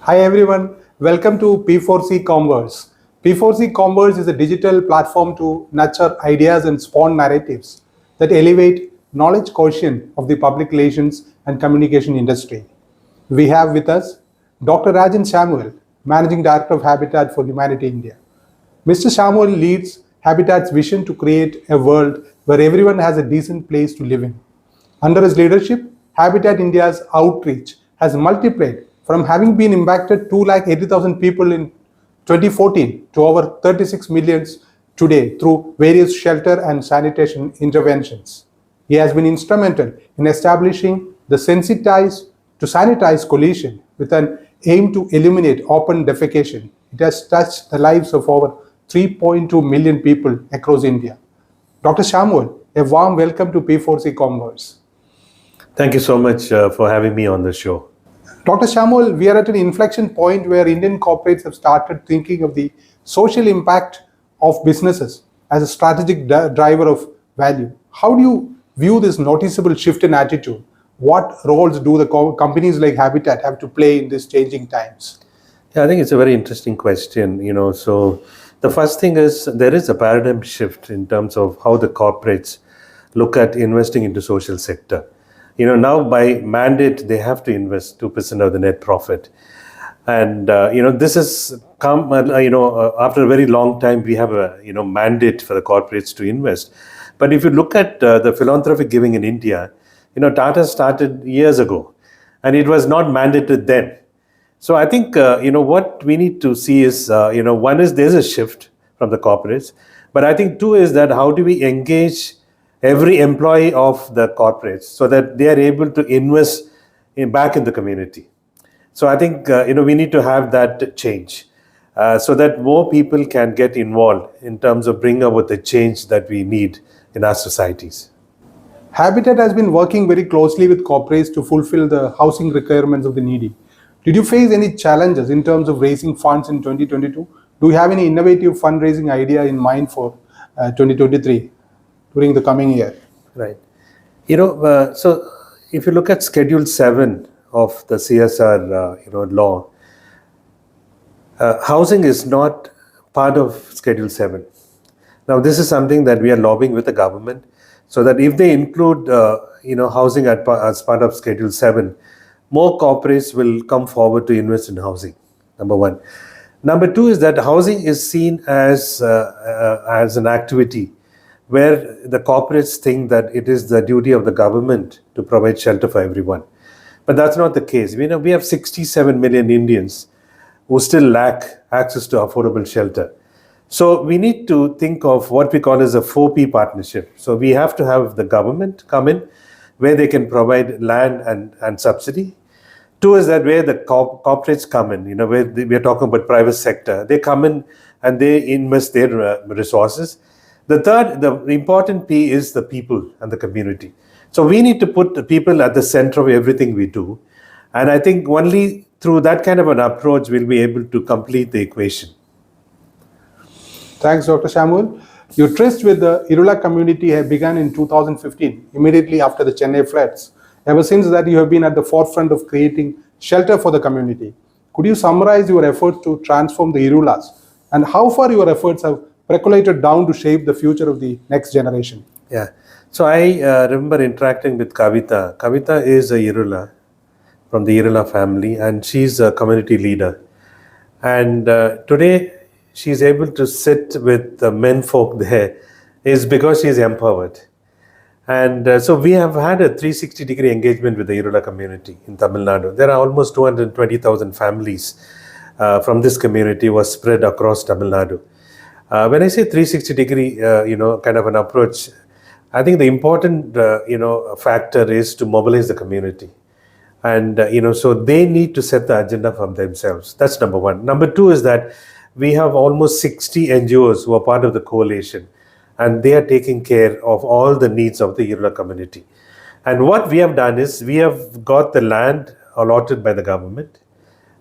Hi everyone, welcome to P4C Commverse. P4C Commverse is a digital platform to nurture ideas and spawn narratives that elevate knowledge quotient of the public relations and communication industry. We have with us Dr. Rajan Samuel, Managing Director of Habitat for Humanity India. Mr. Samuel leads Habitat's vision to create a world where everyone has a decent place to live in. Under his leadership, Habitat India's outreach has multiplied from having been impacted 280,000 people in 2014 to over 36 millions today through various shelter and sanitation interventions. He has been instrumental in establishing the Sensitize to Sanitize coalition with an aim to eliminate open defecation. It has touched the lives of over 3.2 million people across India. Dr. Samuel, a warm welcome to P4C Commverse. Thank you so much for having me on the show. Dr. Samuel, we are at an inflection point where Indian corporates have started thinking of the social impact of businesses as a strategic driver of value. How do you view this noticeable shift in attitude? What roles do the companies like Habitat have to play in these changing times? Yeah, I think it's a very interesting question. So the first thing is there is a paradigm shift in terms of how the corporates look at investing into social sector. Now by mandate, they have to invest 2% of the net profit. And, this has come, after a very long time, we have a, mandate for the corporates to invest. But if you look at the philanthropic giving in India, Tata started years ago and it was not mandated then. So I think, what we need to see is, one is there's a shift from the corporates. But I think two is that how do we engage every employee of the corporates so that they are able to invest back in the community. So I think, we need to have that change so that more people can get involved in terms of bringing about the change that we need in our societies. Habitat has been working very closely with corporates to fulfill the housing requirements of the needy. Did you face any challenges in terms of raising funds in 2022? Do you have any innovative fundraising idea in mind for 2023? During the coming year? Right. So if you look at Schedule 7 of the CSR, law, housing is not part of Schedule 7. Now, this is something that we are lobbying with the government so that if they include, housing as part of Schedule 7, more corporates will come forward to invest in housing, number one. Number two is that housing is seen as an activity where the corporates think that it is the duty of the government to provide shelter for everyone. But that's not the case. We have 67 million Indians who still lack access to affordable shelter. So we need to think of what we call as a 4P partnership. So we have to have the government come in where they can provide land and subsidy. Two is that where the corporates come in, where we are talking about private sector, they come in and they invest their resources. The third, the important P is the people and the community. So we need to put the people at the center of everything we do. And I think only through that kind of an approach we'll be able to complete the equation. Thanks, Dr. Samuel. Your tryst with the Irula community have begun in 2015, immediately after the Chennai floods. Ever since that, you have been at the forefront of creating shelter for the community. Could you summarize your efforts to transform the Irulas and how far your efforts have percolated down to shape the future of the next generation? Yeah. So I remember interacting with Kavita. Kavita is a Irula from the Irula family and she's a community leader. And today she's able to sit with the men folk there is because she's empowered. And so we have had a 360-degree engagement with the Irula community in Tamil Nadu. There are almost 220,000 families from this community was spread across Tamil Nadu. When I say 360-degree, kind of an approach, I think the important, factor is to mobilize the community. And, so they need to set the agenda for themselves. That's number one. Number two is that we have almost 60 NGOs who are part of the coalition. And they are taking care of all the needs of the Irula community. And what we have done is we have got the land allotted by the government.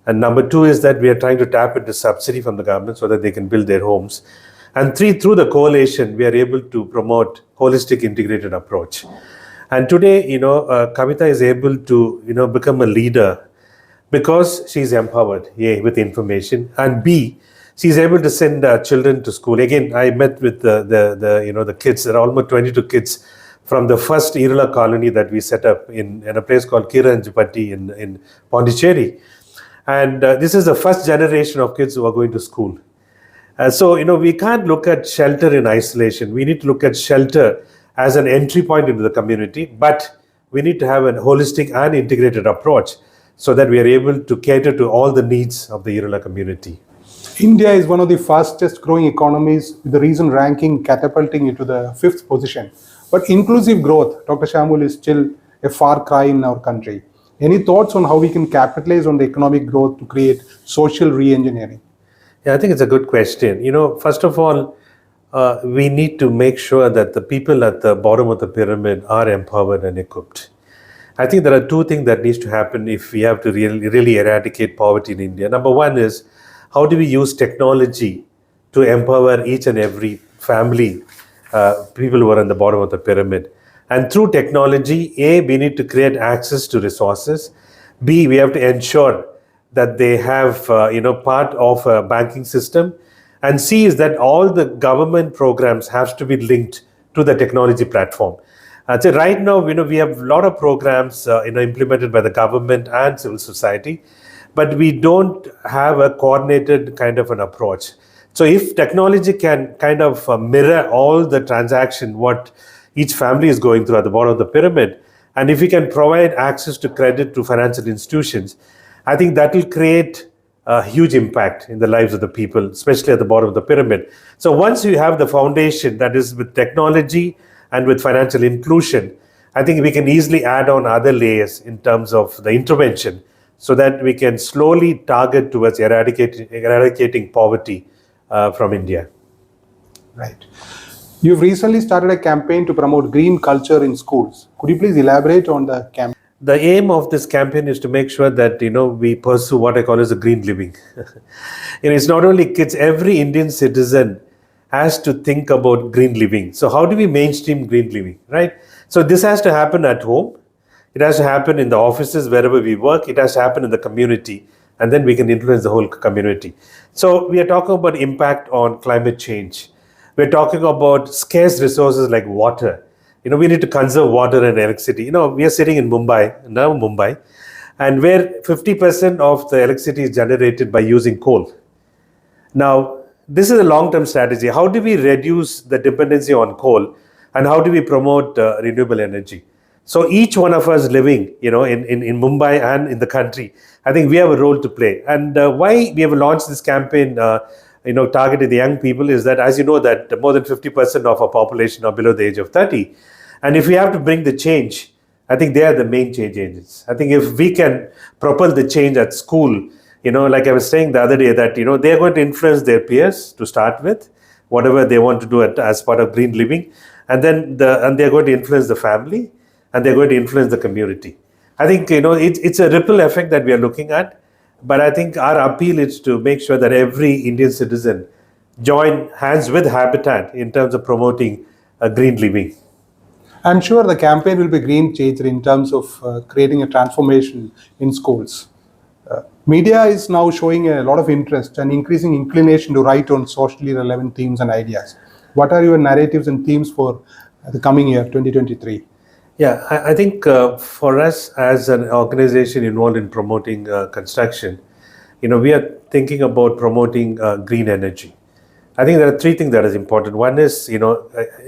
And number two is that we are trying to tap into subsidy from the government so that they can build their homes. And three, through the coalition, we are able to promote holistic integrated approach. And today, Kavita is able to, become a leader because she's empowered, A, with information, and B, she's able to send children to school. Again, I met with the kids. There are almost 22 kids from the first Irula colony that we set up in a place called Kiranjipatti in Pondicherry. And this is the first generation of kids who are going to school. So, we can't look at shelter in isolation. We need to look at shelter as an entry point into the community, but we need to have a holistic and integrated approach so that we are able to cater to all the needs of the Irula community. India is one of the fastest growing economies, with the recent ranking catapulting it to the 5th position. But inclusive growth, Dr. Shamul, is still a far cry in our country. Any thoughts on how we can capitalize on the economic growth to create social re-engineering? Yeah, I think it's a good question. First of all, we need to make sure that the people at the bottom of the pyramid are empowered and equipped. I think there are two things that needs to happen if we have to really eradicate poverty in India. Number one is, how do we use technology to empower each and every family, people who are on the bottom of the pyramid? And through technology, A, we need to create access to resources. B, we have to ensure that they have, part of a banking system. And C is that all the government programs have to be linked to the technology platform. So right now, we have a lot of programs, implemented by the government and civil society, but we don't have a coordinated kind of an approach. So if technology can kind of mirror all the transaction, what each family is going through at the bottom of the pyramid, and if we can provide access to credit to financial institutions, I think that will create a huge impact in the lives of the people, especially at the bottom of the pyramid. So once you have the foundation, that is with technology and with financial inclusion, I think we can easily add on other layers in terms of the intervention so that we can slowly target towards eradicating poverty from India. Right. You've recently started a campaign to promote green culture in schools. Could you please elaborate on the campaign? The aim of this campaign is to make sure that we pursue what I call as a green living. It's not only kids; every Indian citizen has to think about green living. So how do we mainstream green living, right? So this has to happen at home. It has to happen in the offices wherever we work. It has to happen in the community, and then we can influence the whole community. So we are talking about impact on climate change. We're talking about scarce resources like water. We need to conserve water and electricity. We are sitting in Mumbai, and where 50% of the electricity is generated by using coal. Now, this is a long-term strategy. How do we reduce the dependency on coal, and how do we promote renewable energy? So each one of us living, in Mumbai and in the country, I think we have a role to play. And why we have launched this campaign, targeted the young people, is that, as you know, that more than 50% of our population are below the age of 30. And if we have to bring the change, I think they are the main change agents. I think if we can propel the change at school, like I was saying the other day, that, they're going to influence their peers to start with, whatever they want to do as part of green living. And then they're going to influence the family, and they're going to influence the community. I think, it's a ripple effect that we are looking at. But I think our appeal is to make sure that every Indian citizen join hands with Habitat in terms of promoting a green living. I'm sure the campaign will be game changer in terms of creating a transformation in schools. Media is now showing a lot of interest and increasing inclination to write on socially relevant themes and ideas. What are your narratives and themes for the coming year, 2023? Yeah, I think for us as an organization involved in promoting construction, we are thinking about promoting green energy. I think there are three things that is important. One is,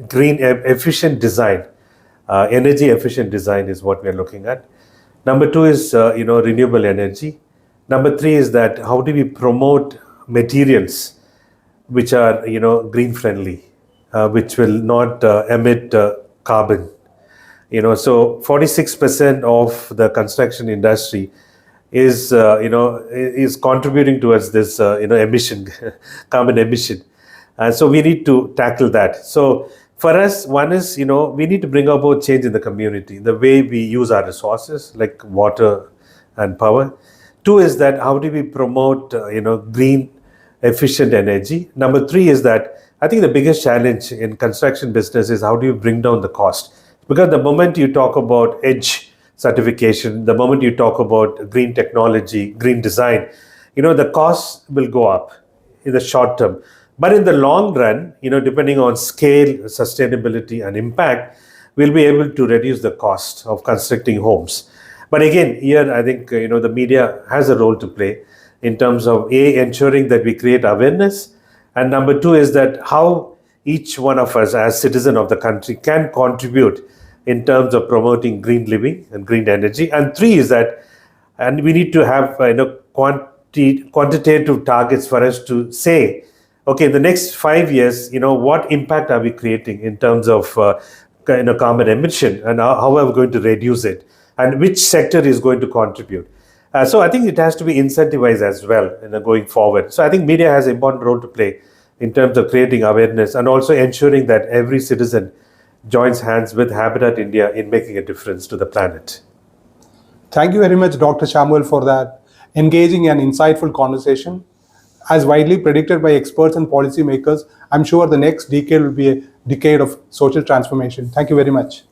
green efficient design. Energy efficient design is what we are looking at. Number two is, renewable energy. Number three is that how do we promote materials which are, green friendly, which will not emit carbon. So 46% of the construction industry is contributing towards this, emission, carbon emission. And so we need to tackle that. So for us, one is, we need to bring about change in the community, the way we use our resources like water and power. Two is that how do we promote, green efficient energy. Number three is that I think the biggest challenge in construction business is how do you bring down the cost? Because the moment you talk about edge certification, the moment you talk about green technology, green design, the costs will go up in the short term. But in the long run, depending on scale, sustainability, and impact, we'll be able to reduce the cost of constructing homes. But again, here I think the media has a role to play in terms of ensuring that we create awareness, and number two is that how each one of us as citizen of the country can contribute in terms of promoting green living and green energy. And three is that, and we need to have quantitative targets for us to say, okay, in the next 5 years, what impact are we creating in terms of carbon emission, and how are we going to reduce it, and which sector is going to contribute. So I think it has to be incentivized as well going forward. So I think media has an important role to play in terms of creating awareness and also ensuring that every citizen joins hands with Habitat India in making a difference to the planet. Thank you very much, Dr. Shamuel, for that engaging and insightful conversation. As widely predicted by experts and policymakers, I'm sure the next decade will be a decade of social transformation. Thank you very much.